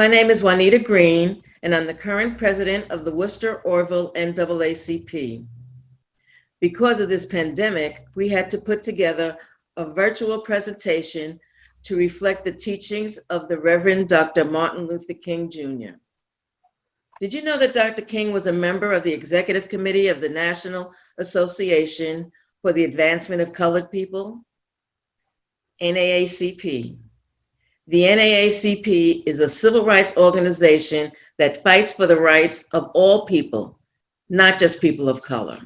My name is Juanita Green, and I'm the current president of the Worcester Orrville NAACP. Because of this pandemic, we had to put together a virtual presentation to reflect the teachings of the Reverend Dr. Martin Luther King Jr. Did you know that Dr. King was a member of the Executive Committee of the National Association for the Advancement of Colored People? NAACP. The NAACP is a civil rights organization that fights for the rights of all people, not just people of color.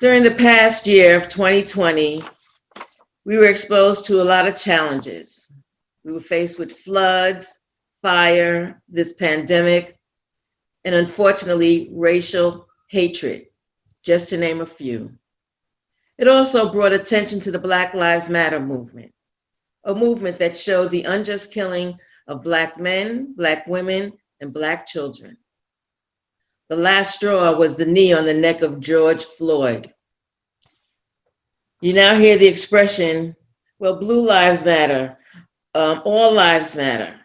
During the past year of 2020, we were exposed to a lot of challenges. We were faced with floods, fire, this pandemic, and unfortunately, racial hatred, just to name a few. It also brought attention to the Black Lives Matter movement, a movement that showed the unjust killing of Black men, Black women, and Black children. The last straw was the knee on the neck of George Floyd. You now hear the expression, well, blue lives matter, all lives matter.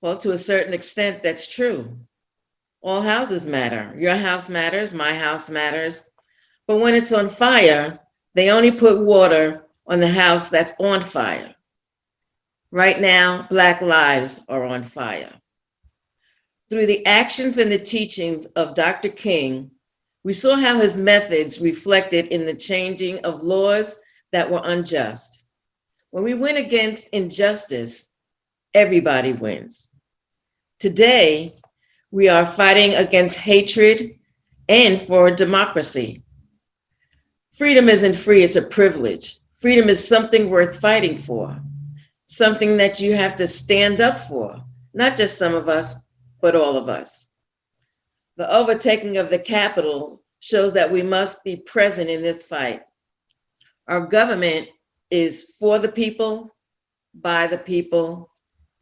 Well, to a certain extent, that's true. All houses matter. Your house matters, my house matters. But when it's on fire, they only put water on the house that's on fire. Right now, Black lives are on fire. Through the actions and the teachings of Dr. King, we saw how his methods reflected in the changing of laws that were unjust. When we win against injustice, everybody wins. Today, we are fighting against hatred and for democracy. Freedom isn't free, it's a privilege. Freedom is something worth fighting for, something that you have to stand up for, not just some of us, but all of us. The overtaking of the Capitol shows that we must be present in this fight. Our government is for the people, by the people,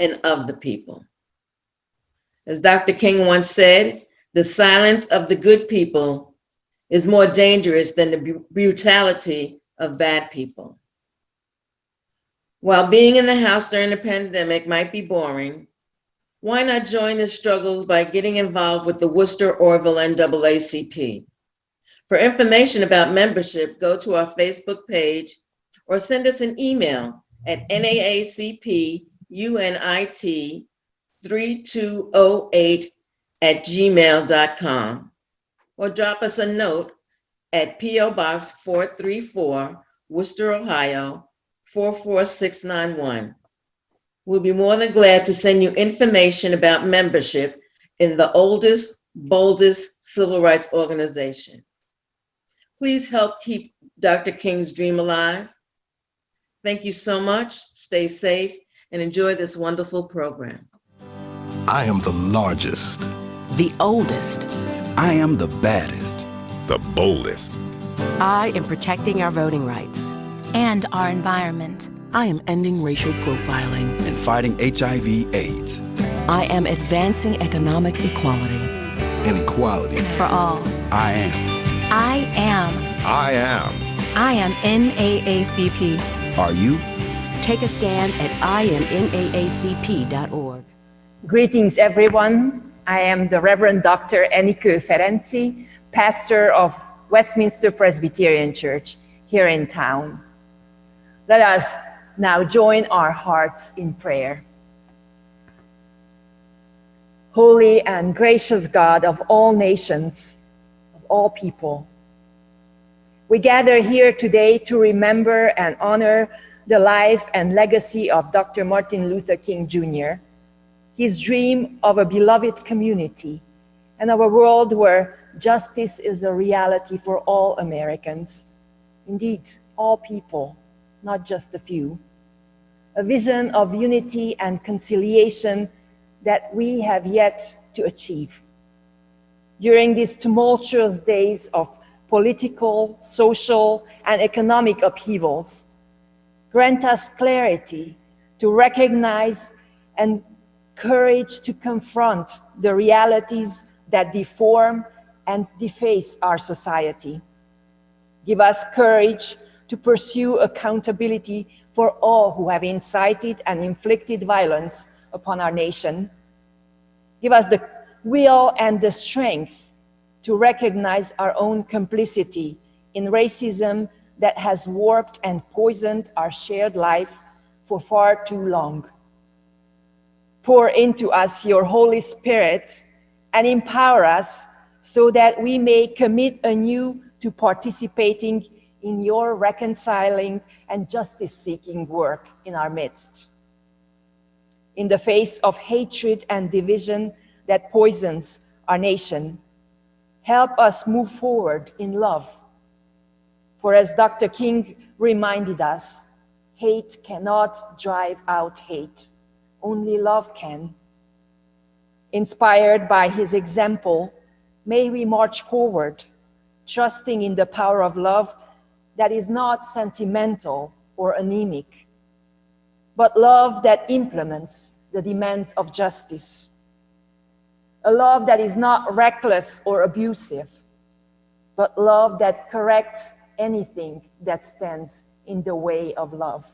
and of the people. As Dr. King once said, the silence of the good people is more dangerous than the brutality of bad people. While being in the house during the pandemic might be boring, why not join the struggles by getting involved with the Worcester Orrville NAACP? For information about membership, go to our Facebook page or send us an email at naacpunit3208@gmail.com or drop us a note at P.O. Box 434, Worcester, Ohio, 44691. We'll be more than glad to send you information about membership in the oldest, boldest civil rights organization. Please help keep Dr. King's dream alive. Thank you so much. Stay safe and enjoy this wonderful program. I am the largest. The oldest. I am the baddest. The boldest. I am protecting our voting rights. And our environment. I am ending racial profiling and fighting HIV/AIDS. I am advancing economic equality. Inequality. For all. I am. I am. I am. I am NAACP. Are you? Take a stand at IamNAACP.org. Greetings, everyone. I am the Reverend Dr. Enike Ferenci, pastor of Westminster Presbyterian Church here in town. Let us now join our hearts in prayer. Holy and gracious God of all nations, of all people, we gather here today to remember and honor the life and legacy of Dr. Martin Luther King Jr., his dream of a beloved community and of a world where justice is a reality for all Americans, indeed, all people, not just a few. A vision of unity and conciliation that we have yet to achieve. During these tumultuous days of political, social, and economic upheavals, grant us clarity to recognize and courage to confront the realities that deform and deface our society. Give us courage to pursue accountability for all who have incited and inflicted violence upon our nation. Give us the will and the strength to recognize our own complicity in racism that has warped and poisoned our shared life for far too long. Pour into us your Holy Spirit and empower us so that we may commit anew to participating in your reconciling and justice-seeking work in our midst. In the face of hatred and division that poisons our nation, help us move forward in love. For as Dr. King reminded us, hate cannot drive out hate. Only love can. Inspired by his example, may we march forward, trusting in the power of love that is not sentimental or anemic, but love that implements the demands of justice. A love that is not reckless or abusive, but love that corrects anything that stands in the way of love.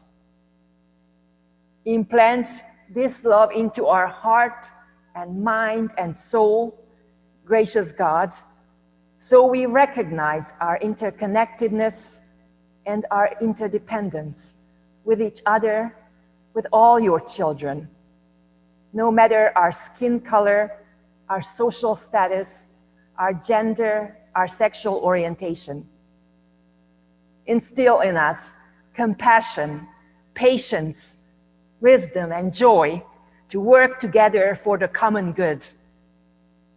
Implant this love into our heart and mind and soul, gracious God, so we recognize our interconnectedness and our interdependence with each other, with all your children, no matter our skin color, our social status, our gender, our sexual orientation. Instill in us compassion, patience, wisdom, and joy to work together for the common good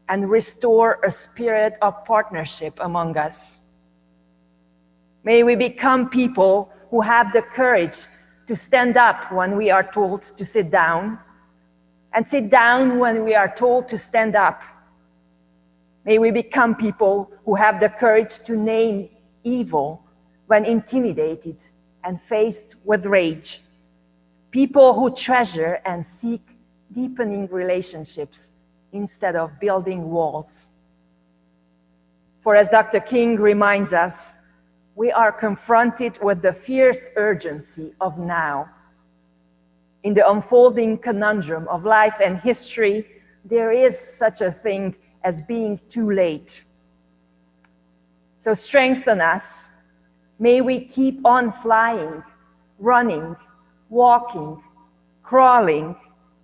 and restore a spirit of partnership among us. May we become people who have the courage to stand up when we are told to sit down, and sit down when we are told to stand up. May we become people who have the courage to name evil when intimidated and faced with rage. People who treasure and seek deepening relationships instead of building walls. For as Dr. King reminds us, we are confronted with the fierce urgency of now. In the unfolding conundrum of life and history, there is such a thing as being too late. So strengthen us. May we keep on flying, running, walking, crawling,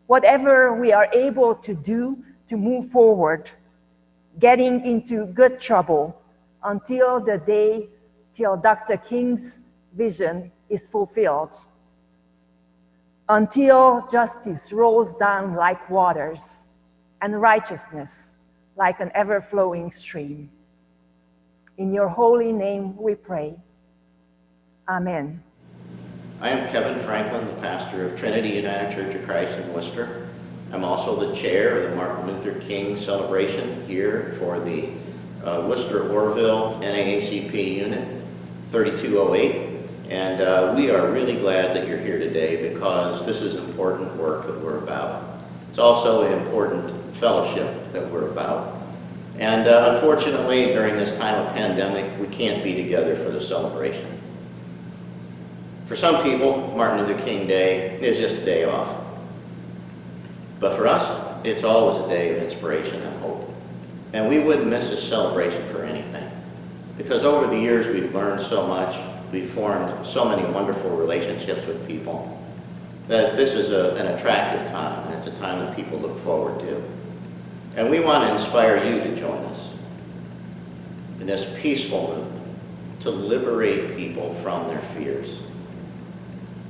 whatever we are able to do to move forward, getting into good trouble until the day till Dr. King's vision is fulfilled, until justice rolls down like waters and righteousness like an ever-flowing stream. In your holy name we pray. Amen. I am Kevin Franklin, the pastor of Trinity United Church of Christ in Worcester. I'm also the chair of the Martin Luther King celebration here for the Worcester Orrville NAACP Unit 3208. And we are really glad that you're here today because this is important work that we're about. It's also an important fellowship that we're about. And unfortunately, during this time of pandemic, we can't be together for the celebration. For some people, Martin Luther King Day is just a day off. But for us, it's always a day of inspiration and hope. And we wouldn't miss this celebration for anything. Because over the years, we've learned so much. We've formed so many wonderful relationships with people that this is an attractive time, and it's a time that people look forward to. And we want to inspire you to join us in this peaceful movement to liberate people from their fears.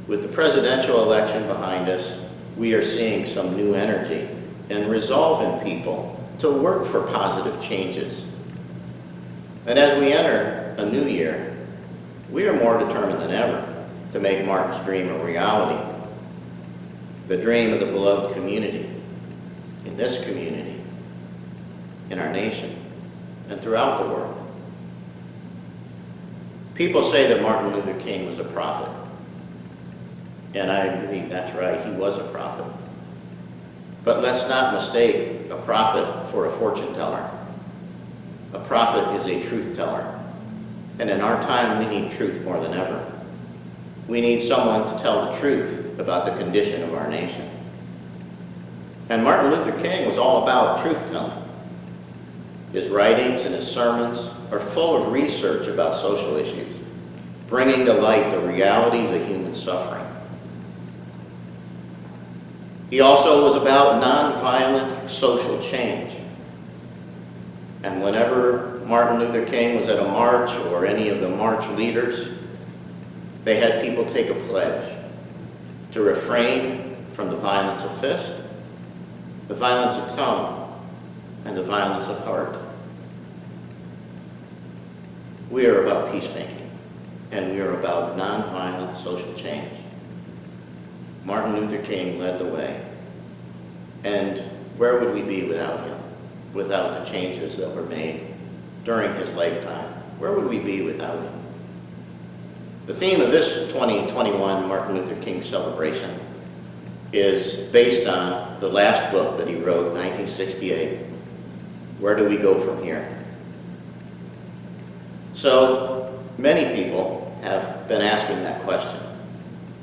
With the presidential election behind us, we are seeing some new energy and resolve in people to work for positive changes. And as we enter a new year, we are more determined than ever to make Martin's dream a reality. The dream of the beloved community, in this community, in our nation, and throughout the world. People say that Martin Luther King was a prophet. And I agree, that's right, he was a prophet. But let's not mistake a prophet for a fortune teller. A prophet is a truth teller. And in our time, we need truth more than ever. We need someone to tell the truth about the condition of our nation. And Martin Luther King was all about truth-telling. His writings and his sermons are full of research about social issues, bringing to light the realities of human suffering. He also was about nonviolent social change. And whenever Martin Luther King was at a march or any of the march leaders, they had people take a pledge to refrain from the violence of fist, the violence of tongue, and the violence of heart. We are about peacemaking, and we are about nonviolent social change. Martin Luther King led the way. And where would we be without him, without the changes that were made during his lifetime? Where would we be without him? The theme of this 2021 Martin Luther King celebration is based on the last book that he wrote, 1968, Where Do We Go From Here? So many people have been asking that question,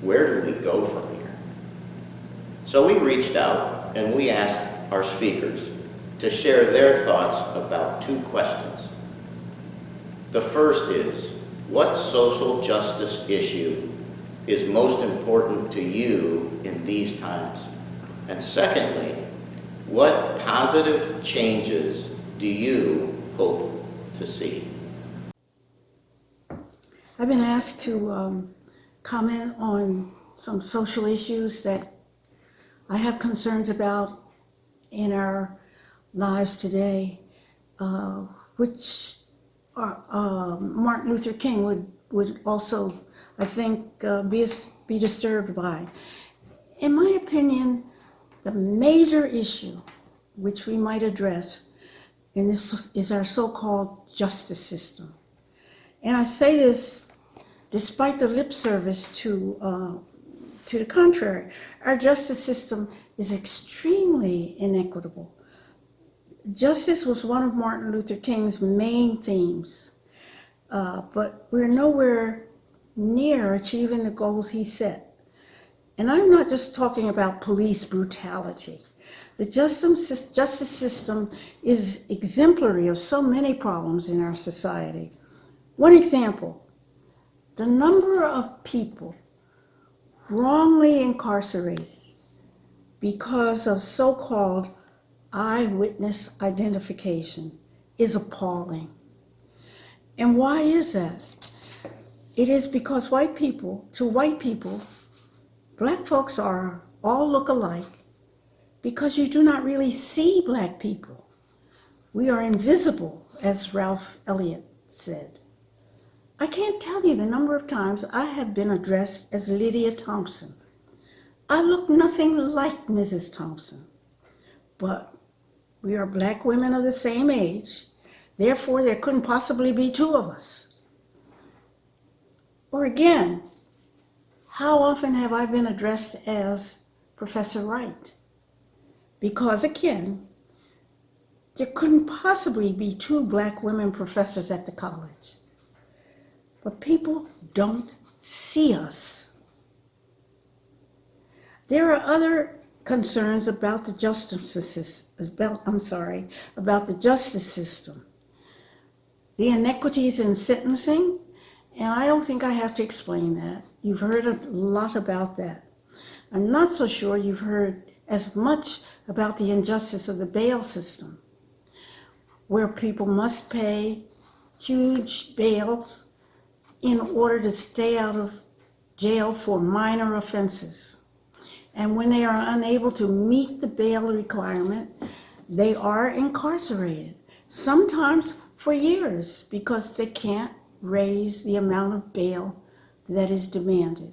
where do we go from here? So we reached out and we asked our speakers to share their thoughts about two questions. The first is, what social justice issue is most important to you in these times? And secondly, what positive changes do you hope to see? I've been asked to comment on some social issues that I have concerns about in our lives today, which Martin Luther King would also, I think, be disturbed by. In my opinion, the major issue which we might address in this is our so-called justice system. And I say this despite the lip service to the contrary. Our justice system is extremely inequitable. Justice was one of Martin Luther King's main themes, but we're nowhere near achieving the goals he set. And I'm not just talking about police brutality. The justice system is exemplary of so many problems in our society. One example, the number of people wrongly incarcerated because of so-called eyewitness identification is appalling. And why is that? It is because to white people, black folks all look alike because you do not really see black people. We are invisible, as Ralph Elliott said. I can't tell you the number of times I have been addressed as Lydia Thompson. I look nothing like Mrs. Thompson, but we are black women of the same age, therefore there couldn't possibly be two of us. Or again, how often have I been addressed as Professor Wright? Because again, there couldn't possibly be two black women professors at the college. But people don't see us. There are other concerns about the justice system. The inequities in sentencing, and I don't think I have to explain that. You've heard a lot about that. I'm not so sure you've heard as much about the injustice of the bail system, where people must pay huge bails in order to stay out of jail for minor offenses. And when they are unable to meet the bail requirement, they are incarcerated, sometimes for years, because they can't raise the amount of bail that is demanded.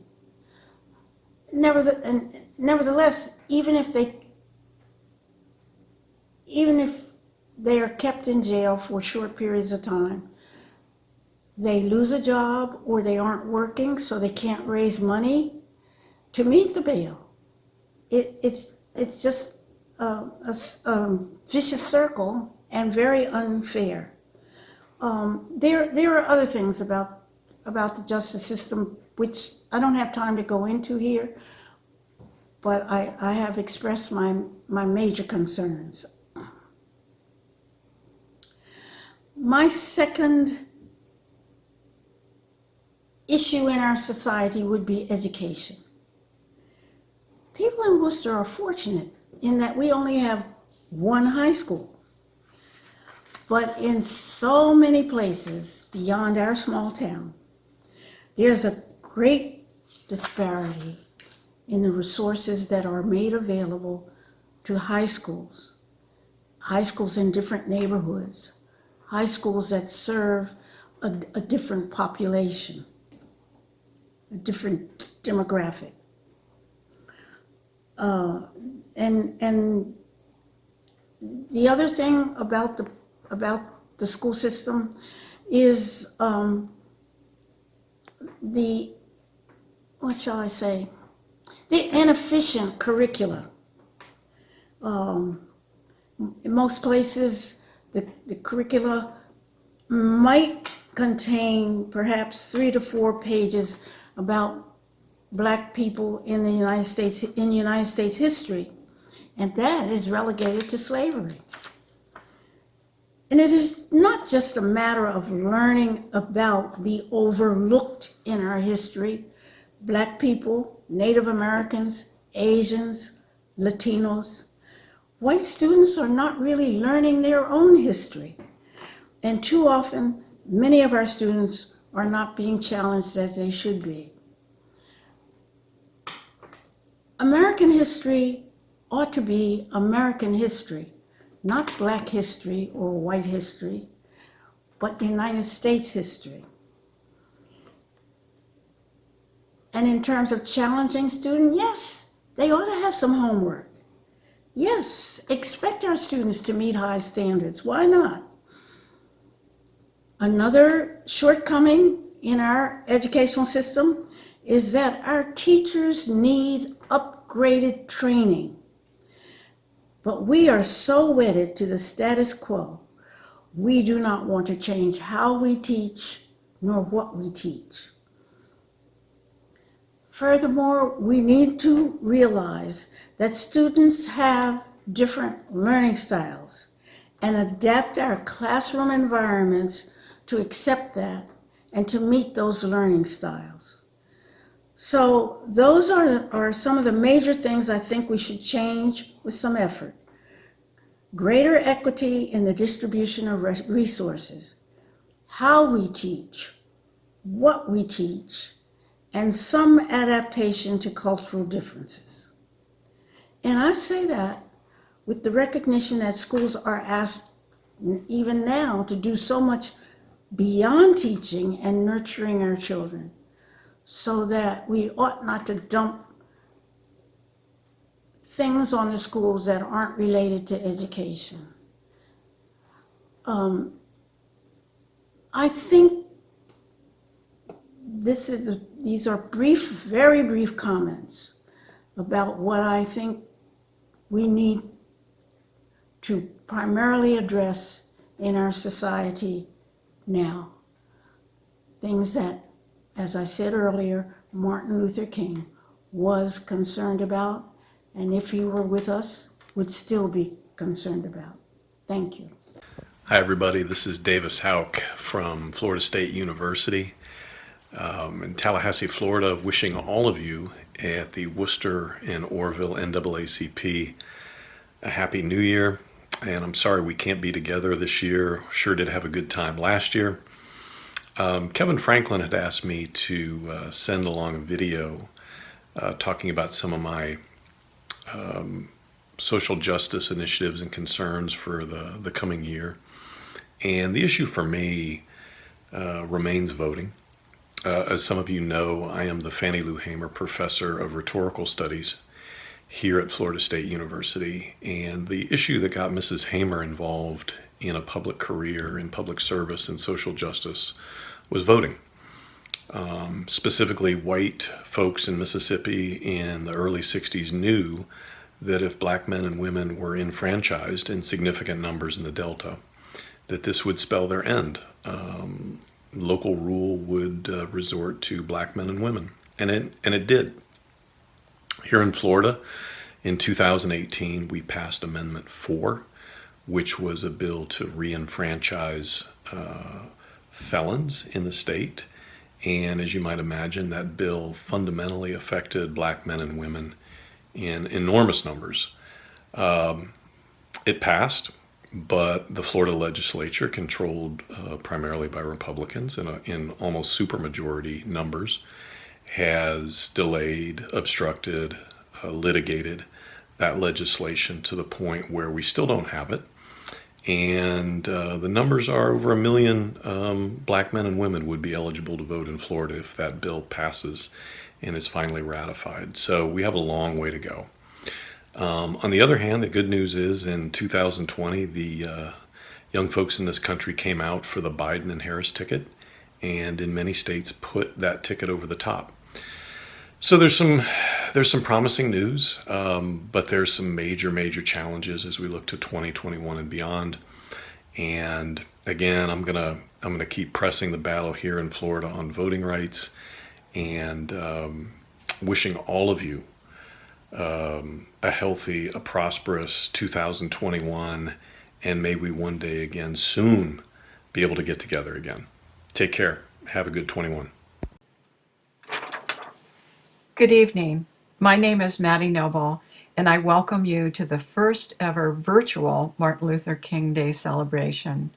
Nevertheless, even if they are kept in jail for short periods of time, they lose a job or they aren't working, so they can't raise money to meet the bail. It's just a vicious circle and very unfair. There are other things about about the justice system, which I don't have time to go into here, but I have expressed my major concerns. My second issue in our society would be education. People in Worcester are fortunate in that we only have one high school. But in so many places beyond our small town, there's a great disparity in the resources that are made available to high schools in different neighborhoods, high schools that serve a different population, a different demographic. And the other thing about the school system is the inefficient curricula. In most places, the curricula might contain perhaps 3 to 4 pages about Black people in the United States history, and that is relegated to slavery. And it is not just a matter of learning about the overlooked in our history, Black people, Native Americans, Asians, Latinos. White students are not really learning their own history. And too often, many of our students are not being challenged as they should be. American history ought to be American history, not Black history or white history, but United States history. And in terms of challenging students, yes, they ought to have some homework. Yes, expect our students to meet high standards. Why not? Another shortcoming in our educational system is that our teachers need upgraded training. But we are so wedded to the status quo, we do not want to change how we teach nor what we teach. Furthermore, we need to realize that students have different learning styles and adapt our classroom environments to accept that and to meet those learning styles. So those are some of the major things I think we should change with some effort. Greater equity in the distribution of resources, how we teach, what we teach, and some adaptation to cultural differences. And I say that with the recognition that schools are asked even now to do so much beyond teaching and nurturing our children, so that we ought not to dump things on the schools that aren't related to education. I think these are brief, very brief comments about what I think we need to primarily address in our society now. Things that, as I said earlier, Martin Luther King was concerned about, and if he were with us, would still be concerned about. Thank you. Hi everybody, this is Davis Houck from Florida State University in Tallahassee, Florida, wishing all of you at the Wooster and Orrville NAACP a Happy New Year. And I'm sorry we can't be together this year. Sure did have a good time last year. Kevin Franklin had asked me to send along a video talking about some of my social justice initiatives and concerns for the coming year. And the issue for me remains voting. As some of you know, I am the Fannie Lou Hamer Professor of Rhetorical Studies here at Florida State University. And the issue that got Mrs. Hamer involved in a public career in public service and social justice was voting. Specifically, white folks in Mississippi in the early 60s knew that if Black men and women were enfranchised in significant numbers in the Delta, that this would spell their end. local rule would resort to black men and women, and it did. Here in Florida, in 2018, we passed Amendment 4, which was a bill to re-enfranchise felons in the state. And as you might imagine, that bill fundamentally affected black men and women in enormous numbers. It passed, but the Florida legislature, controlled primarily by Republicans in almost supermajority numbers, has delayed, obstructed, litigated that legislation to the point where we still don't have it. And the numbers are over 1 million black men and women would be eligible to vote in Florida if that bill passes and is finally ratified. So we have a long way to go. On the other hand, the good news is in 2020, the young folks in this country came out for the Biden and Harris ticket, and in many states put that ticket over the top. So there's some promising news, but there's some major challenges as we look to 2021 and beyond. And again, I'm gonna keep pressing the battle here in Florida on voting rights, and wishing all of you a healthy, a prosperous 2021, and may we one day again soon be able to get together again. Take care. Have a good 21. Good evening. My name is Maddie Noble, and I welcome you to the first ever virtual Martin Luther King Day celebration.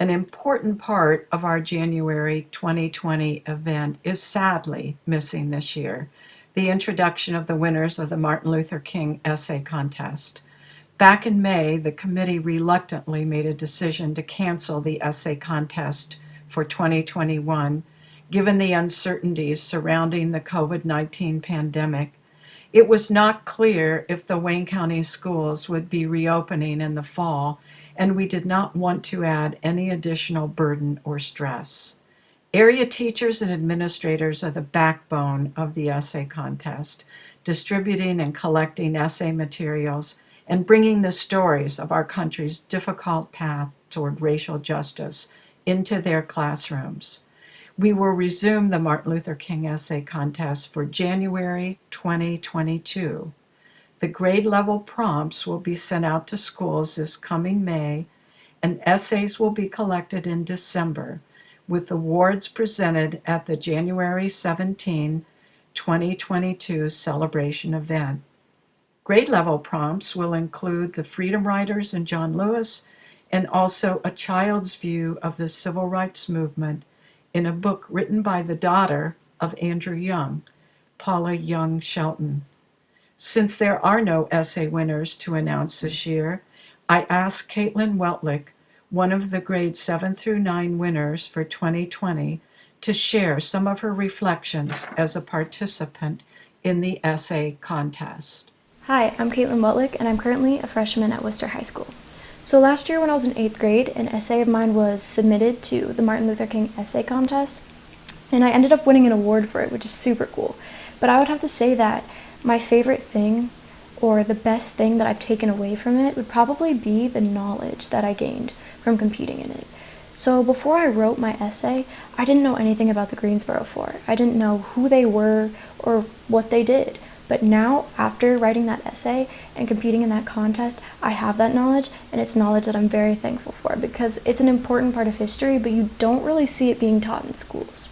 An important part of our January 2020 event is sadly missing this year, the introduction of the winners of the Martin Luther King Essay Contest. Back in May, the committee reluctantly made a decision to cancel the essay contest for 2021, given the uncertainties surrounding the COVID-19 pandemic. It was not clear if the Wayne County schools would be reopening in the fall, and we did not want to add any additional burden or stress. Area teachers and administrators are the backbone of the essay contest, distributing and collecting essay materials and bringing the stories of our country's difficult path toward racial justice into their classrooms. We will resume the Martin Luther King Essay Contest for January 2022. The grade level prompts will be sent out to schools this coming May, and essays will be collected in December, with awards presented at the January 17, 2022 celebration event. Grade level prompts will include the Freedom Riders and John Lewis, and also a child's view of the civil rights movement in a book written by the daughter of Andrew Young, Paula Young Shelton. Since there are no essay winners to announce this year, I asked Caitlin Weltlick, one of the grades 7 through 9 winners for 2020, to share some of her reflections as a participant in the essay contest. Hi, I'm Caitlin Weltlick, and I'm currently a freshman at Worcester High School. So last year when I was in 8th grade, an essay of mine was submitted to the Martin Luther King Essay Contest, and I ended up winning an award for it, which is super cool. But I would have to say that my favorite thing, or the best thing that I've taken away from it, would probably be the knowledge that I gained from competing in it. So before I wrote my essay, I didn't know anything about the Greensboro Four. I didn't know who they were or what they did. But now, after writing that essay and competing in that contest, I have that knowledge, and it's knowledge that I'm very thankful for, because it's an important part of history, but you don't really see it being taught in schools.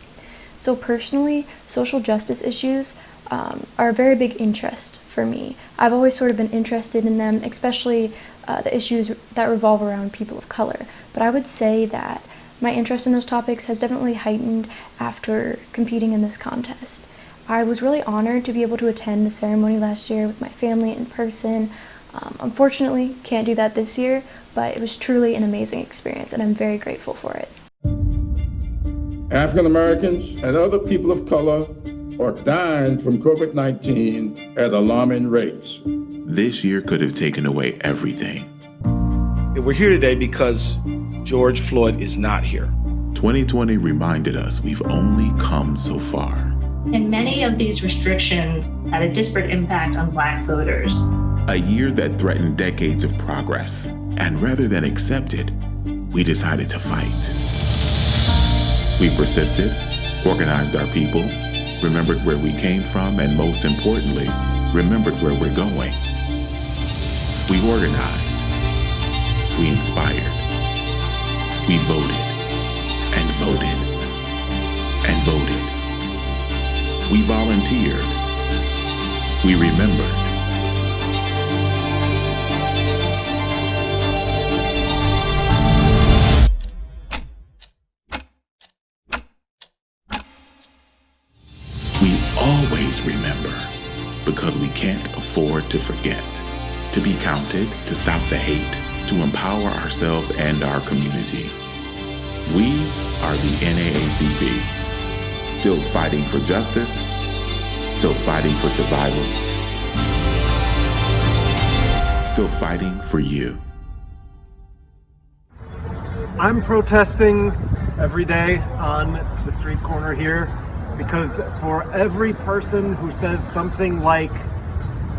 So personally, social justice issues are a very big interest for me. I've always sort of been interested in them, especially the issues that revolve around people of color. But I would say that my interest in those topics has definitely heightened after competing in this contest. I was really honored to be able to attend the ceremony last year with my family in person. Unfortunately, can't do that this year, but it was truly an amazing experience, and I'm very grateful for it. African Americans and other people of color are dying from COVID-19 at alarming rates. This year could have taken away everything. We're here today because George Floyd is not here. 2020 reminded us we've only come so far. And many of these restrictions had a disparate impact on Black voters. A year that threatened decades of progress. And rather than accept it, we decided to fight. We persisted, organized our people, remembered where we came from, and most importantly, remembered where we're going. We organized. We inspired. We voted and voted and voted. We volunteered. We remembered. We always remember because we can't afford to forget, to be counted, to stop the hate, to empower ourselves and our community. We are the NAACP, still fighting for justice, still fighting for survival, still fighting for you. I'm protesting every day on the street corner here because for every person who says something like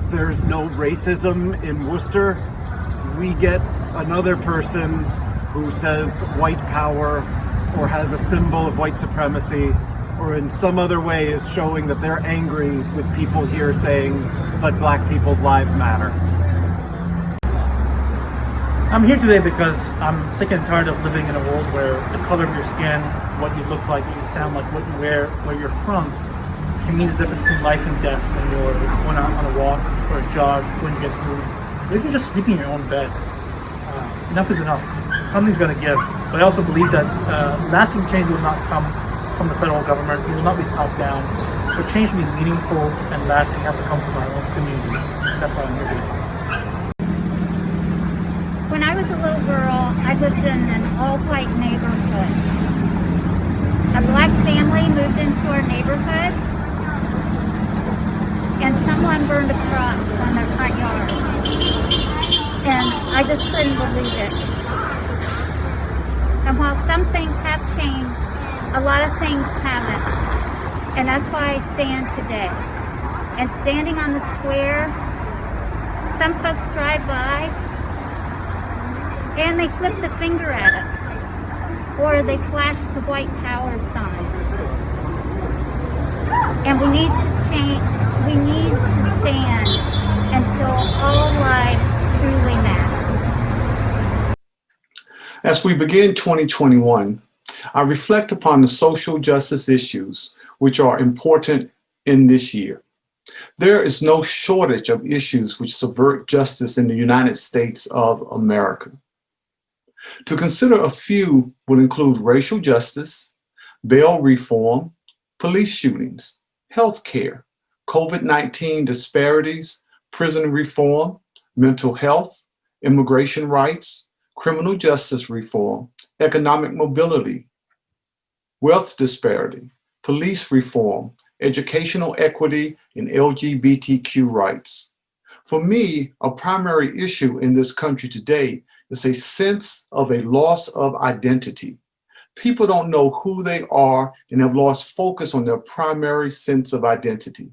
there's no racism in Worcester, we get another person who says white power or has a symbol of white supremacy or in some other way is showing that they're angry with people here saying that black people's lives matter. I'm here today because I'm sick and tired of living in a world where the color of your skin, what you look like, what you sound like, what you wear, where you're from, can mean the difference between life and death when you're going out on a walk, for a jog, when you get food, or if you're just sleeping in your own bed. Enough is enough. Something's got to give. But I also believe that lasting change will not come from the federal government. It will not be top down. For change to be meaningful and lasting, it has to come from our own communities. That's why I'm here today. When I was a little girl, I lived in an all-white neighborhood. A black family moved into our neighborhood, and someone burned a cross on their front yard. And I just couldn't believe it. And while some things have changed, a lot of things haven't. And that's why I stand today. And standing on the square, some folks drive by and they flip the finger at us, or they flash the white power sign. And we need to change, we need to stand until all lives truly matter. As we begin 2021, I reflect upon the social justice issues which are important in this year. There is no shortage of issues which subvert justice in the United States of America. To consider a few would include racial justice, bail reform, police shootings, health care, COVID-19 disparities, prison reform, mental health, immigration rights, criminal justice reform, economic mobility, wealth disparity, police reform, educational equity, and LGBTQ rights. For me, a primary issue in this country today is a sense of a loss of identity. People don't know who they are and have lost focus on their primary sense of identity.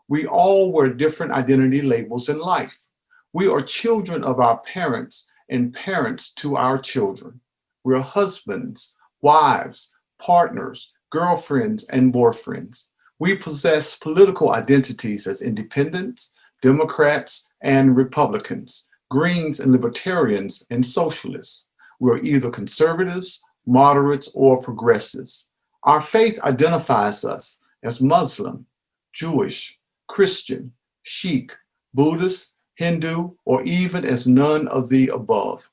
We all wear different identity labels in life. We are children of our parents and parents to our children. We're husbands, wives, partners, girlfriends, and boyfriends. We possess political identities as independents, Democrats, and Republicans, Greens and Libertarians, and Socialists. We're either conservatives, moderates, or progressives. Our faith identifies us as Muslim, Jewish, Christian, Sikh, Buddhist, Hindu, or even as none of the above.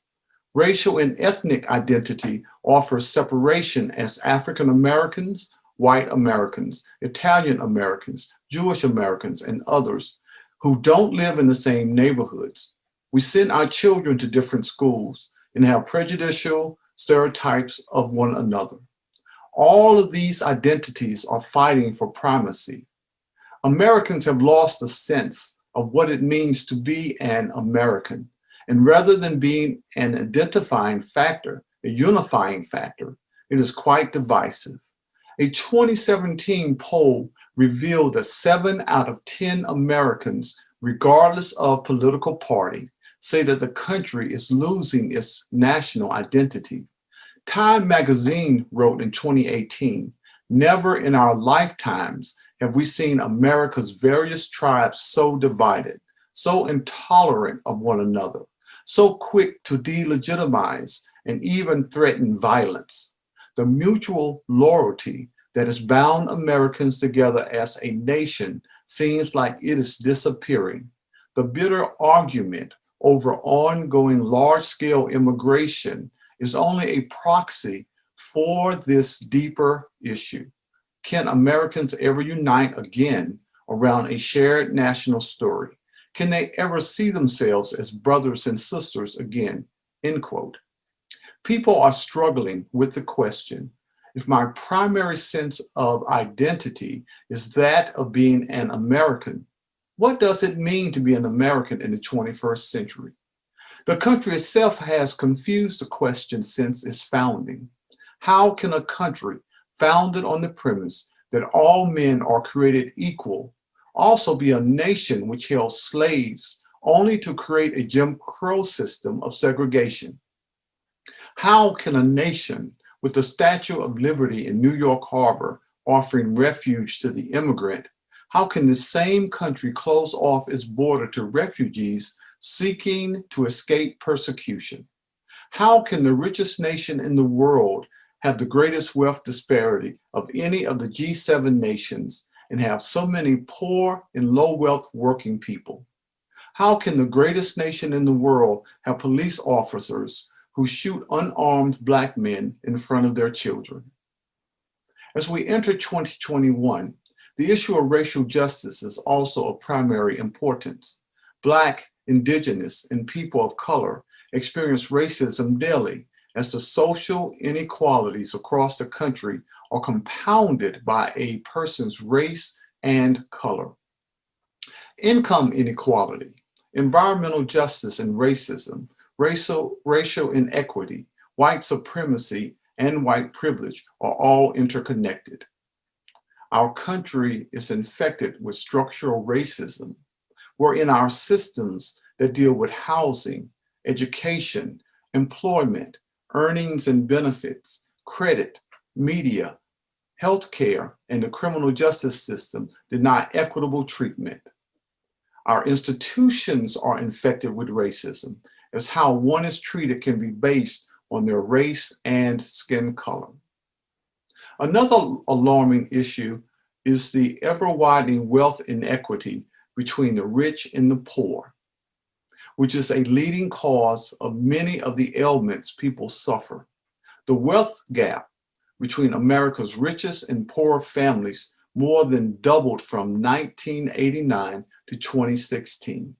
Racial and ethnic identity offers separation as African Americans, white Americans, Italian Americans, Jewish Americans, and others who don't live in the same neighborhoods. We send our children to different schools and have prejudicial stereotypes of one another. All of these identities are fighting for primacy. Americans have lost a sense of what it means to be an American. And rather than being an identifying factor, a unifying factor, it is quite divisive. A 2017 poll revealed that 7 out of 10 Americans, regardless of political party, say that the country is losing its national identity. Time magazine wrote in 2018, "Never in our lifetimes have we seen America's various tribes so divided, so intolerant of one another, so quick to delegitimize and even threaten violence. The mutual loyalty that has bound Americans together as a nation seems like it is disappearing. The bitter argument over ongoing large-scale immigration is only a proxy for this deeper issue. Can Americans ever unite again around a shared national story? Can they ever see themselves as brothers and sisters again?" End quote. People are struggling with the question, if my primary sense of identity is that of being an American, what does it mean to be an American in the 21st century? The country itself has confused the question since its founding. How can a country founded on the premise that all men are created equal also be a nation which held slaves only to create a Jim Crow system of segregation? How can a nation with the Statue of Liberty in New York Harbor offering refuge to the immigrant, how can the same country close off its border to refugees seeking to escape persecution? How can the richest nation in the world have the greatest wealth disparity of any of the G7 nations and have so many poor and low wealth working people? How can the greatest nation in the world have police officers who shoot unarmed Black men in front of their children? As we enter 2021, the issue of racial justice is also of primary importance. Black, Indigenous, and people of color experience racism daily as the social inequalities across the country are compounded by a person's race and color. Income inequality, environmental justice and racism, racial inequity, white supremacy, and white privilege are all interconnected. Our country is infected with structural racism, where in our systems that deal with housing, education, employment, earnings and benefits, credit, media, healthcare, and the criminal justice system deny equitable treatment. Our institutions are infected with racism, as how one is treated can be based on their race and skin color. Another alarming issue is the ever-widening wealth inequity between the rich and the poor, which is a leading cause of many of the ailments people suffer. The wealth gap between America's richest and poor families more than doubled from 1989 to 2016.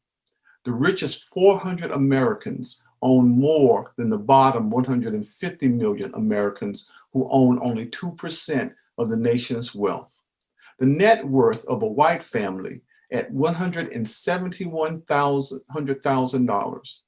The richest 400 Americans own more than the bottom 150 million Americans who own only 2% of the nation's wealth. The net worth of a white family at $171,000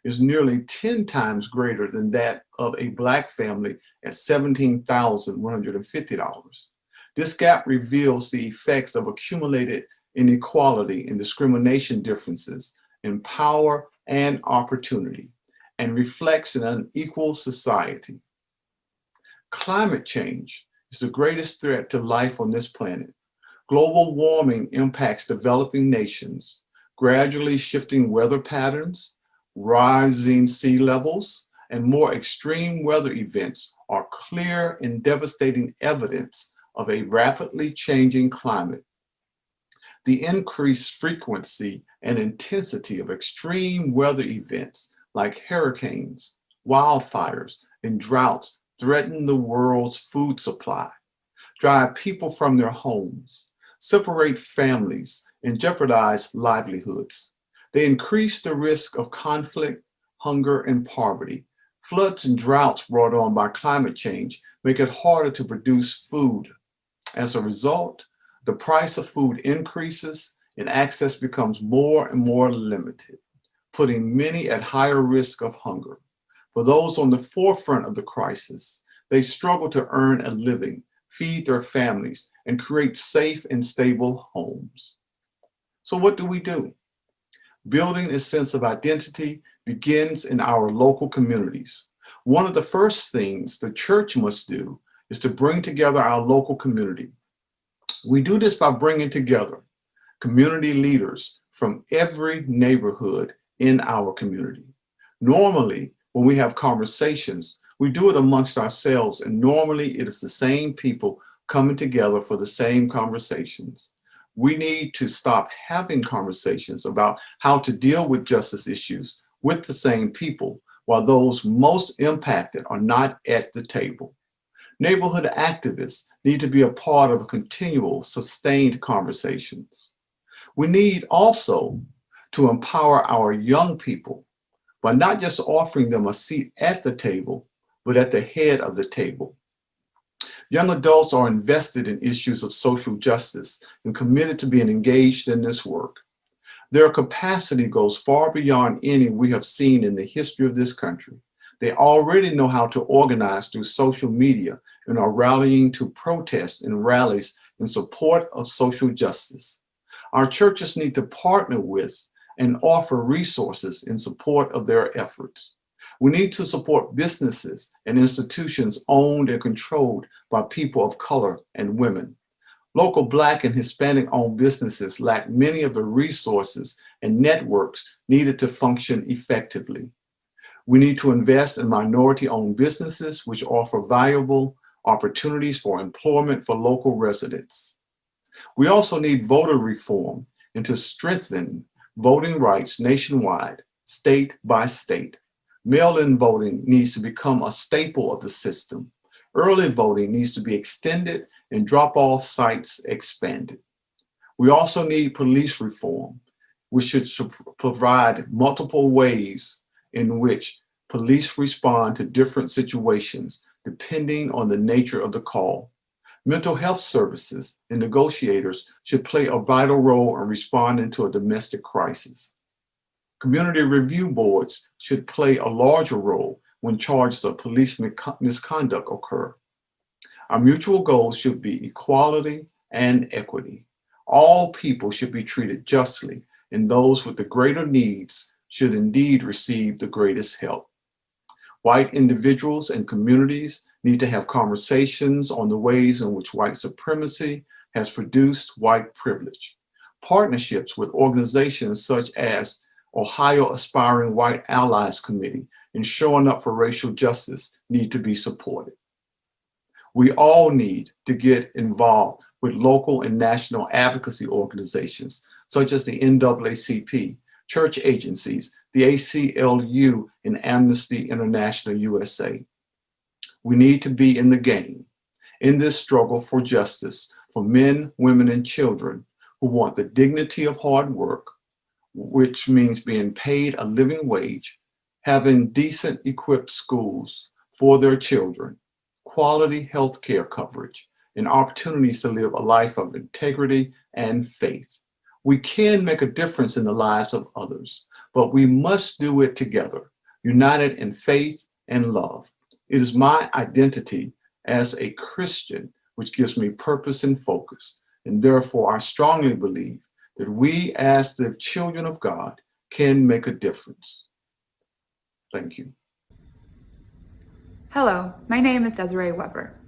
is nearly 10 times greater than that of a Black family at $17,150. This gap reveals the effects of accumulated inequality and discrimination differences in power and opportunity, and reflects an unequal society. Climate change is the greatest threat to life on this planet. Global warming impacts developing nations, gradually shifting weather patterns, rising sea levels, and more extreme weather events are clear and devastating evidence of a rapidly changing climate. The increased frequency and intensity of extreme weather events like hurricanes, wildfires, and droughts threaten the world's food supply, drive people from their homes, separate families, and jeopardize livelihoods. They increase the risk of conflict, hunger, and poverty. Floods and droughts brought on by climate change make it harder to produce food. As a result, the price of food increases and access becomes more and more limited, putting many at higher risk of hunger. For those on the forefront of the crisis, they struggle to earn a living, feed their families, and create safe and stable homes. So what do we do? Building a sense of identity begins in our local communities. One of the first things the church must do is to bring together our local community. We do this by bringing together community leaders from every neighborhood in our community. Normally, when we have conversations, we do it amongst ourselves, and normally it is the same people coming together for the same conversations. We need to stop having conversations about how to deal with justice issues with the same people, while those most impacted are not at the table. Neighborhood activists need to be a part of continual, sustained conversations. We need also to empower our young people by not just offering them a seat at the table, but at the head of the table. Young adults are invested in issues of social justice and committed to being engaged in this work. Their capacity goes far beyond any we have seen in the history of this country. They already know how to organize through social media and are rallying to protests and rallies in support of social justice. Our churches need to partner with and offer resources in support of their efforts. We need to support businesses and institutions owned and controlled by people of color and women. Local Black and Hispanic-owned businesses lack many of the resources and networks needed to function effectively. We need to invest in minority-owned businesses which offer valuable opportunities for employment for local residents. We also need voter reform and to strengthen voting rights nationwide, state by state. Mail-in voting needs to become a staple of the system. Early voting needs to be extended and drop-off sites expanded. We also need police reform, which should provide multiple ways in which police respond to different situations depending on the nature of the call. Mental health services and negotiators should play a vital role in responding to a domestic crisis. Community review boards should play a larger role when charges of police misconduct occur. Our mutual goals should be equality and equity. All people should be treated justly, and those with the greater needs should indeed receive the greatest help. White individuals and communities need to have conversations on the ways in which white supremacy has produced white privilege. Partnerships with organizations such as Ohio Aspiring White Allies Committee and Showing Up for Racial Justice need to be supported. We all need to get involved with local and national advocacy organizations such as the NAACP, church agencies, the ACLU, and Amnesty International USA. We need to be in the game, in this struggle for justice for men, women, and children who want the dignity of hard work, which means being paid a living wage, having decent equipped schools for their children, quality health care coverage, and opportunities to live a life of integrity and faith. We can make a difference in the lives of others, but we must do it together, united in faith and love. It is my identity as a Christian which gives me purpose and focus, and therefore I strongly believe that we as the children of God can make a difference. Thank you. Hello, my name is Desiree Weber.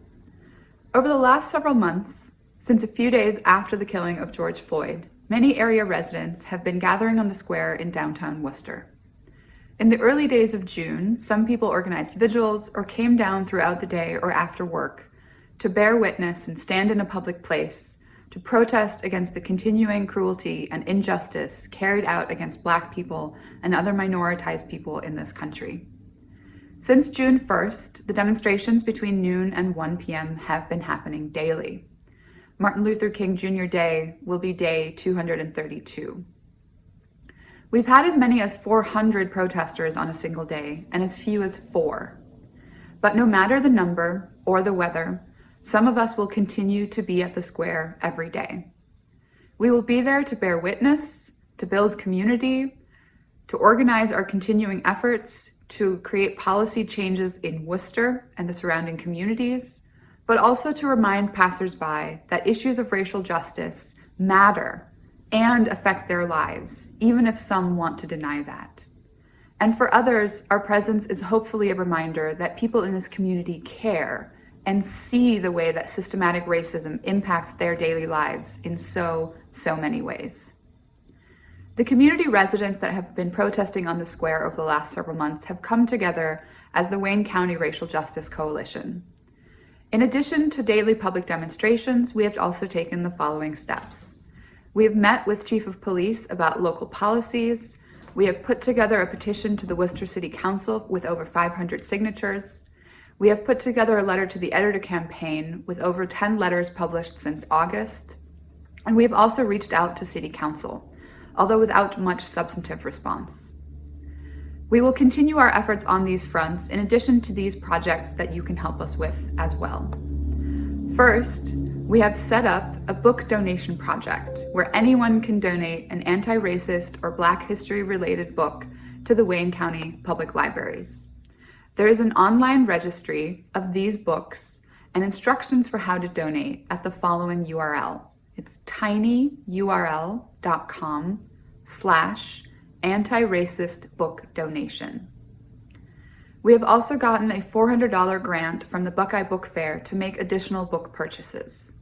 Over the last several months, since a few days after the killing of George Floyd, many area residents have been gathering on the square in downtown Worcester. In the early days of June, some people organized vigils or came down throughout the day or after work to bear witness and stand in a public place to protest against the continuing cruelty and injustice carried out against Black people and other minoritized people in this country. Since June 1st, the demonstrations between noon and 1 p.m. have been happening daily. Martin Luther King Jr. Day will be day 232. We've had as many as 400 protesters on a single day and as few as 4. But no matter the number or the weather, some of us will continue to be at the square every day. We will be there to bear witness, to build community, to organize our continuing efforts to create policy changes in Worcester and the surrounding communities, but also to remind passersby that issues of racial justice matter and affect their lives, even if some want to deny that. And for others, our presence is hopefully a reminder that people in this community care and see the way that systematic racism impacts their daily lives in so many ways. The community residents that have been protesting on the square over the last several months have come together as the Wayne County Racial Justice Coalition. In addition to daily public demonstrations, we have also taken the following steps. We have met with Chief of Police about local policies. We have put together a petition to the Worcester City Council with over 500 signatures. We have put together a letter to the editor campaign with over 10 letters published since August. And we have also reached out to City Council, although without much substantive response. We will continue our efforts on these fronts in addition to these projects that you can help us with as well. First, we have set up a book donation project where anyone can donate an anti-racist or Black history-related book to the Wayne County Public Libraries. There is an online registry of these books and instructions for how to donate at the following URL. It's tinyurl.com/anti-racist book donation. We have also gotten a $400 grant from the Buckeye Book Fair to make additional book purchases.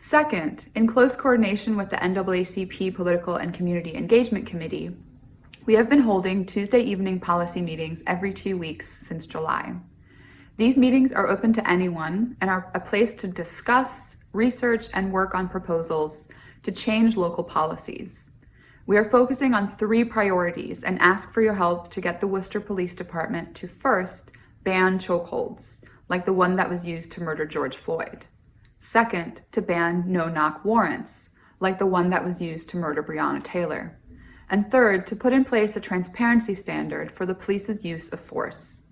Second, in close coordination with the NAACP Political and Community Engagement Committee, we have been holding Tuesday evening policy meetings every 2 weeks since July. These meetings are open to anyone and are a place to discuss, research, and work on proposals to change local policies. We are focusing on 3 priorities and ask for your help to get the Worcester Police Department to first, ban chokeholds, like the one that was used to murder George Floyd. Second, to ban no-knock warrants, like the one that was used to murder Breonna Taylor. And third, to put in place a transparency standard for the police's use of force.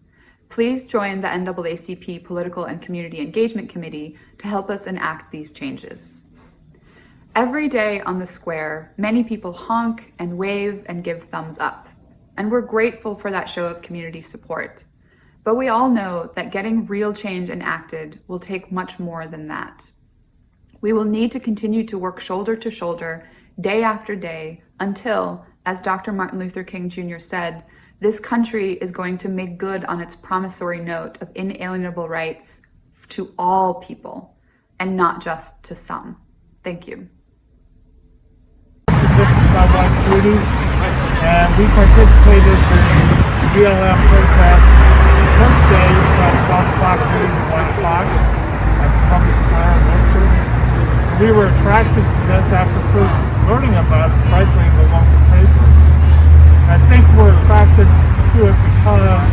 Please join the NAACP Political and Community Engagement Committee to help us enact these changes. Every day on the square, many people honk and wave and give thumbs up, and we're grateful for that show of community support. But we all know that getting real change enacted will take much more than that. We will need to continue to work shoulder to shoulder, day after day, until, as Dr. Martin Luther King Jr. said, this country is going to make good on its promissory note of inalienable rights to all people, and not just to some. Thank you. This is my wife Judy, and we participated in the BLM protest first day from 12 o'clock to 1 o'clock at the public square in Worcester. We were attracted to this after first learning about it, frankly, in the local paper. I think we're attracted to it because,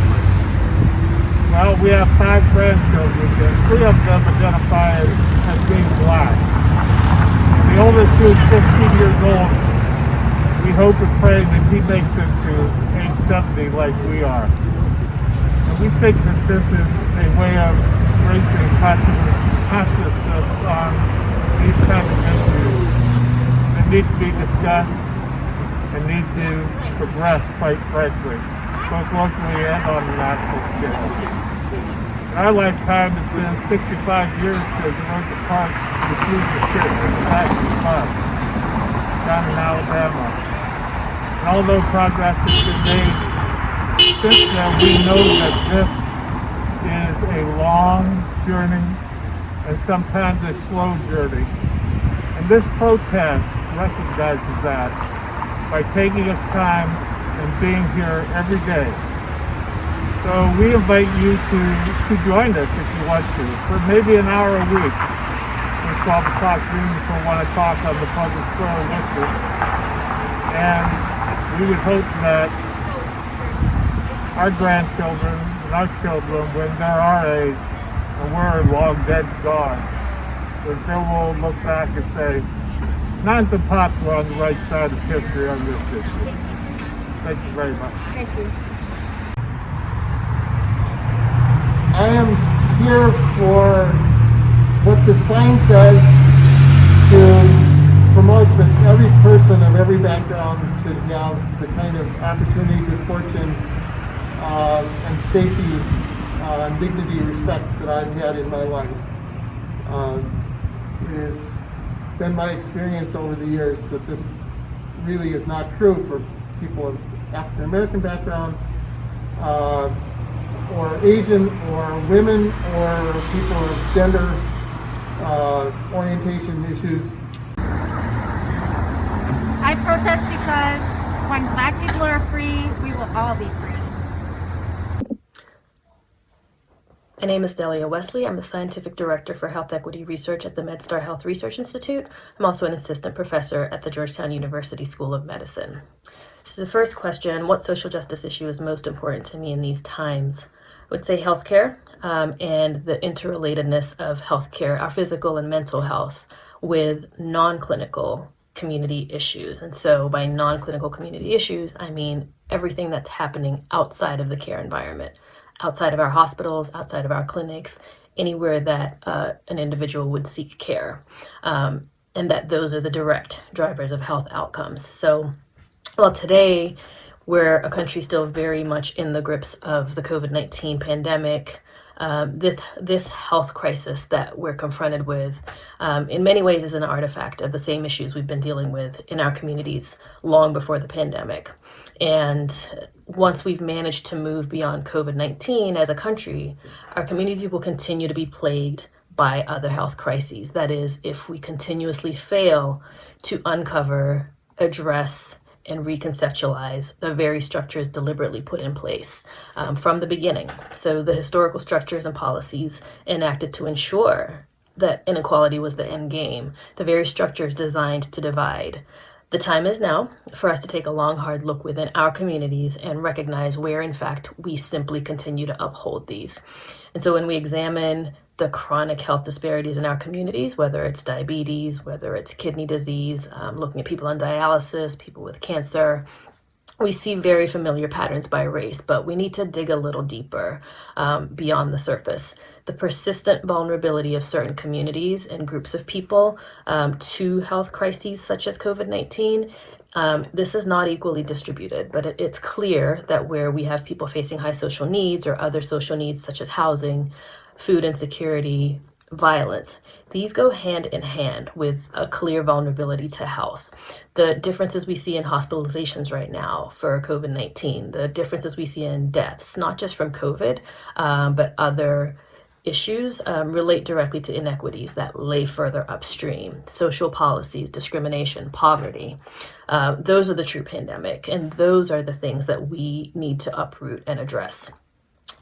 well, we have 5 grandchildren, and 3 of them identify as being Black. The oldest, who is 15 years old, we hope and pray that he makes it to age 70 like we are. And we think that this is a way of raising consciousness on these kinds of issues that need to be discussed and need to progress, quite frankly, both locally and on the national scale. In our lifetime, it's been 65 years since Rosa Parks refused to sit in the back of the bus down in Alabama. And although progress has been made since then, we know that this is a long journey and sometimes a slow journey. And this protest recognizes that by taking its time and being here every day. So we invite you to join us if you want to, for maybe an hour a week, from 12 o'clock noon until 1 o'clock on the public square in Worcester. And we would hope that our grandchildren and our children, when they're our age, and we're long dead and gone, that they will look back and say, Nons and Pops were on the right side of history on this issue. Thank you very much. Thank you. I am here for what the sign says, to promote that every person of every background should have the kind of opportunity, good fortune, and safety, dignity, respect that I've had in my life. It has been my experience over the years that this really is not true for people of African American background, or Asian, or women, or people of gender orientation issues. I protest because when Black people are free, we will all be free. My name is Delia Wesley. I'm the Scientific Director for Health Equity Research at the MedStar Health Research Institute. I'm also an Assistant Professor at the Georgetown University School of Medicine. So the first question, what social justice issue is most important to me in these times? I would say healthcare and the interrelatedness of healthcare, our physical and mental health, with non-clinical community issues. And so by non-clinical community issues, I mean everything that's happening outside of the care environment, outside of our hospitals, outside of our clinics, anywhere that an individual would seek care, and that those are the direct drivers of health outcomes. So while today we're a country still very much in the grips of the COVID-19 pandemic, this health crisis that we're confronted with in many ways is an artifact of the same issues we've been dealing with in our communities long before the pandemic. And once we've managed to move beyond COVID-19 as a country, our communities will continue to be plagued by other health crises. That is, if we continuously fail to uncover, address, and reconceptualize the very structures deliberately put in place from the beginning. So the historical structures and policies enacted to ensure that inequality was the end game, the very structures designed to divide. The time is now for us to take a long, hard look within our communities and recognize where, in fact, we simply continue to uphold these. And so when we examine the chronic health disparities in our communities, whether it's diabetes, whether it's kidney disease, looking at people on dialysis, people with cancer, we see very familiar patterns by race, but we need to dig a little deeper beyond the surface. The persistent vulnerability of certain communities and groups of people to health crises such as COVID-19, this is not equally distributed, but it's clear that where we have people facing high social needs or other social needs such as housing, food insecurity, violence, these go hand in hand with a clear vulnerability to health. The differences we see in hospitalizations right now for COVID-19, the differences we see in deaths, not just from COVID, but other issues relate directly to inequities that lay further upstream. Social policies, discrimination, poverty, those are the true pandemic, and those are the things that we need to uproot and address.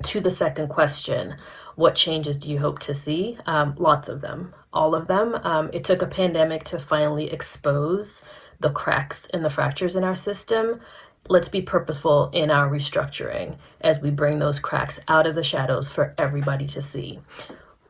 To the second question, what changes do you hope to see? Lots of them, all of them. It took a pandemic to finally expose the cracks and the fractures in our system. Let's be purposeful in our restructuring as we bring those cracks out of the shadows for everybody to see.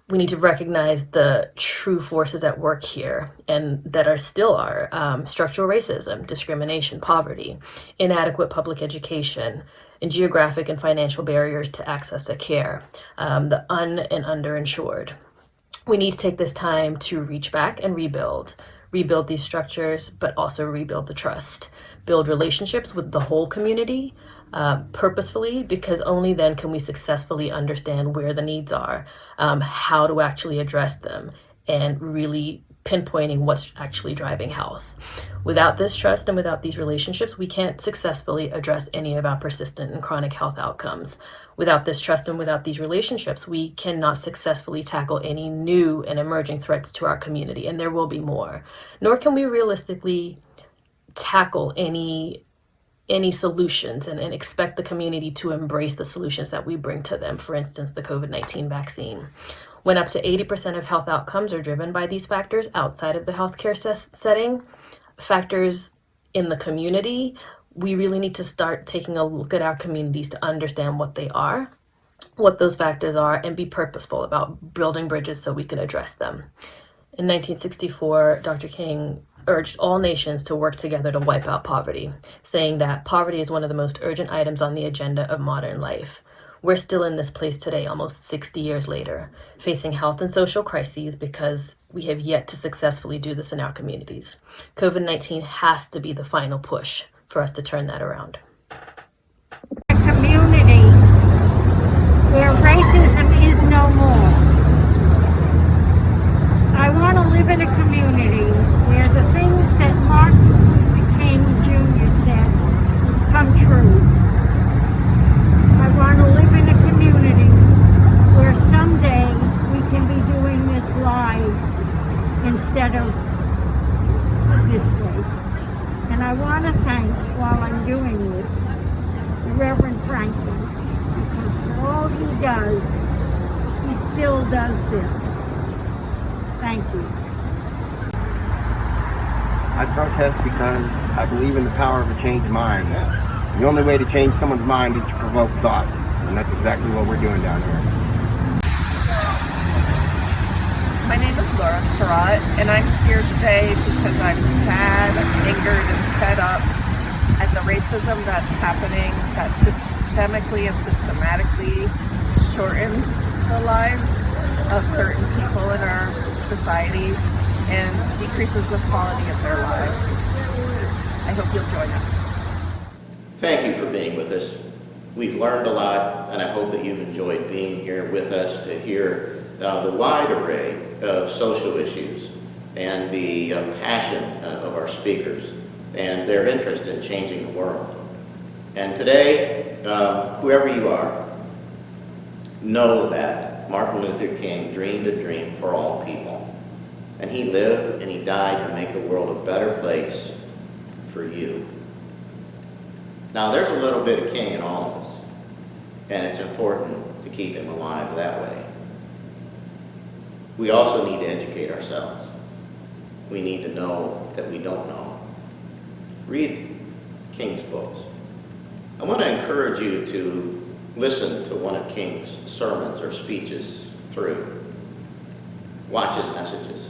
We need to recognize the true forces at work here and that are structural racism, discrimination, poverty, inadequate public education, and geographic and financial barriers to access to care, the and underinsured. We need to take this time to reach back and rebuild these structures, but also rebuild the trust, build relationships with the whole community purposefully, because only then can we successfully understand where the needs are, how to actually address them, and really pinpointing what's actually driving health. Without this trust and without these relationships, we can't successfully address any of our persistent and chronic health outcomes. Without this trust and without these relationships, we cannot successfully tackle any new and emerging threats to our community, and there will be more. Nor can we realistically tackle any solutions and expect the community to embrace the solutions that we bring to them. For instance, the COVID-19 vaccine. When up to 80% of health outcomes are driven by these factors outside of the healthcare setting, factors in the community, we really need to start taking a look at our communities to understand what they are, what those factors are, and be purposeful about building bridges so we can address them. In 1964, Dr. King urged all nations to work together to wipe out poverty, saying that poverty is one of the most urgent items on the agenda of modern life. We're still in this place today, almost 60 years later, facing health and social crises because we have yet to successfully do this in our communities. COVID-19 has to be the final push for us to turn that around. A community where racism is no more. I want to live in a community where the things that Martin Luther King Jr. said come true. does, he still does this. Thank you. I protest because I believe in the power of a changed mind. The only way to change someone's mind is to provoke thought, and that's exactly what we're doing down here. My name is Laura Surratt, and I'm here today because I'm sad, angered, and fed up at the racism that's happening that systemically and systematically shortens the lives of certain people in our society and decreases the quality of their lives. I hope you'll join us. Thank you for being with us. We've learned a lot, and I hope that you've enjoyed being here with us to hear the wide array of social issues and the passion of our speakers and their interest in changing the world. And today, whoever you are, know that Martin Luther King dreamed a dream for all people. And he lived and he died to make the world a better place for you. Now, there's a little bit of King in all of us, and it's important to keep him alive that way. We also need to educate ourselves. We need to know that we don't know. Read King's books. I want to encourage you to listen to one of King's sermons or speeches through. Watch his messages.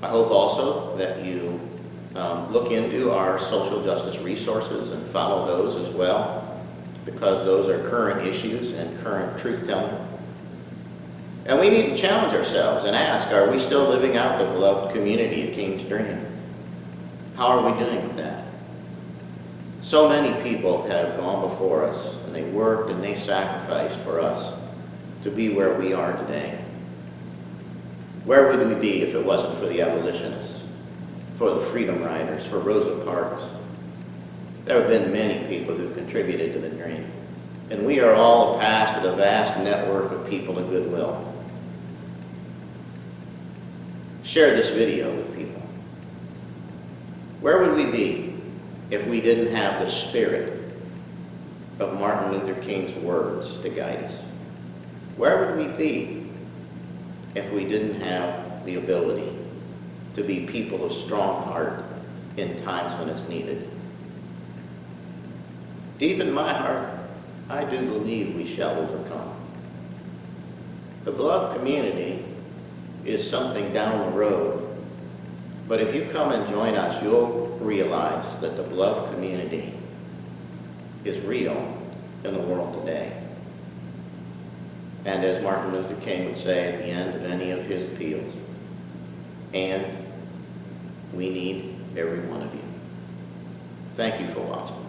I hope also that you look into our social justice resources and follow those as well, because those are current issues and current truth-telling. And we need to challenge ourselves and ask, are we still living out the beloved community of King's dream? How are we doing with that? So many people have gone before us, and they worked and they sacrificed for us to be where we are today. Where would we be if it wasn't for the abolitionists, for the freedom riders, for Rosa Parks? There have been many people who've contributed to the dream. And we are all a part of a vast network of people of goodwill. Share this video with people. Where would we be if we didn't have the spirit of Martin Luther King's words to guide us? Where would we be if we didn't have the ability to be people of strong heart in times when it's needed? Deep in my heart, I do believe we shall overcome. The beloved community is something down the road, but if you come and join us, you'll realize that the beloved community is real in the world today. And as Martin Luther King would say at the end of any of his appeals, and we need every one of you. Thank you for watching.